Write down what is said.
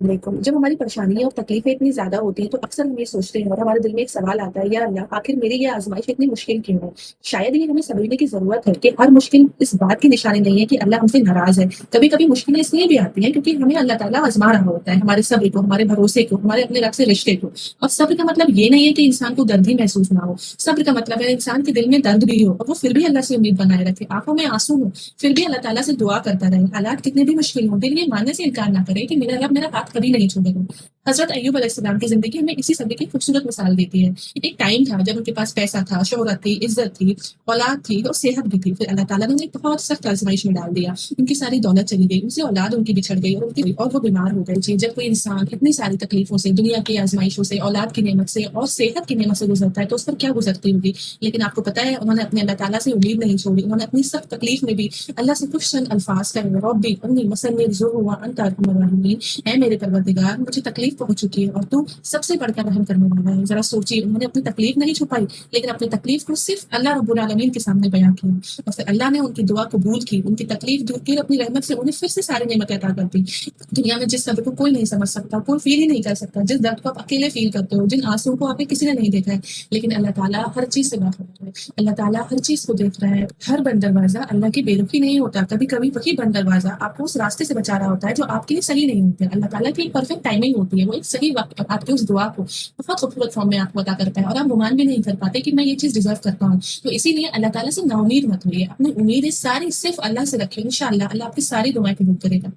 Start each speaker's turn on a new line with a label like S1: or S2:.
S1: बिल्कुल, जब हमारी परेशानियाँ और तकलीफ़ें इतनी ज़्यादा होती हैं, तो अक्सर हम ये सोचते हैं और हमारे दिल में एक सवाल आता है, या अल्लाह आखिर मेरी ये आज़माइश इतनी मुश्किल क्यों है? शायद ये हमें समझने की ज़रूरत है कि हर मुश्किल इस बात की निशानी नहीं है कि अल्लाह हमसे नाराज़ है। कभी-कभी मुश्किलें इसलिए भी आती हैं क्योंकि हमें अल्लाह ताला आज़मा रहा होता है, हमारे सब्र को, हमारे भरोसे को, हमारे अपने रब से रिश्ते को। और सब्र का मतलब ये नहीं है कि इंसान को दर्द ही महसूस ना हो। सब्र का मतलब है इंसान के दिल में दर्द भी हो और वो फिर भी अल्लाह से उम्मीद बनाए रखे, आँखों में आँसू हो, फिर भी अल्लाह ताला से दुआ करता रहे। हालात कितने भी मुश्किल हों, दिल ये मानने से इनकार ना करे कि मेरा रब मेरा हाथ कभी नहीं छोड़ेगा। हज़रत अय्यूब अलैहिस्सलाम की ज़िंदगी हमें इसी सब्र की खूबसूरत मिसाल देती है। एक टाइम था जब उनके पास पैसा था, शोहरत थी, इज़्ज़त थी, औलाद थी और सेहत भी थी। फिर अल्लाह ताला ने उन्हें एक बहुत सख्त आज़माइश में डाल दिया। उनकी सारी दौलत चली गई, उनसे औलाद उनकी बिछड़ गई और वो बीमार हो गए। जी, जब कोई इंसान इतनी सारी तकलीफ़ों से, दुनिया की आज़माइशों से, औलाद की नेमत से और सेहत की नेमत से गुज़रता है, तो उस पर क्या गुज़रती होगी। लेकिन आपको पता है, उन्होंने अपने अल्लाह ताला से उम्मीद नहीं छोड़ी। उन्होंने अपनी सख्त तकलीफ़ में भी अल्लाह से कुछ चंद अल्फ़ाज़ कहे, रब्बी अन्नी मसन्नी ज़ुर्र व अंत अरहमुर राहिमीन। ऐ मेरे परवरदिगार, मुझे तकलीफ पहुंच चुकी है और तू सबसे बढ़कर रहम करने वाला है। जरा सोचिए, उन्होंने अपनी तकलीफ नहीं छुपाई, लेकिन अपनी तकलीफ को सिर्फ अल्लाह रब्बुल आलमीन के सामने बयां किया और फिर अल्लाह ने उनकी दुआ कबूल की, उनकी तकलीफ दूर की, अपनी रहमत से उन्हें फिर से सारी नेमतें अता कर दी। दुनिया में जिस सब्र को कोई नहीं समझ सकता, कोई फील ही नहीं कर सकता, जिस दर्द को आप अकेले फील करते हो, जिन आंसुओं को आपने किसी ने नहीं देखा है, लेकिन अल्लाह ताला हर चीज से बाखबर है। अल्लाह ताला हर चीज को देख रहा है। हर बंद दरवाजा अल्लाह की बेरुखी नहीं होता। कभी कभी वही बंद दरवाजा आपको उस रास्ते से बचा रहा होता है जो आपके लिए सही नहीं होता है। अल्लाह ताला की एक परफेक्ट टाइमिंग होती है, वो एक सही वक्त आपकी उस दुआ को बहुत खूबसूरत फॉर्म में आपको अता करता है और आप गुमान भी नहीं कर पाते कि मैं ये चीज डिजर्व करता हूँ। तो इसीलिए अल्लाह ताला से नाउमीद मत होइए, अपनी उम्मीदें सारी सिर्फ अल्लाह से रखिए। इंशाअल्लाह अल्लाह आपकी सारी दुआएं कबूल करेगा।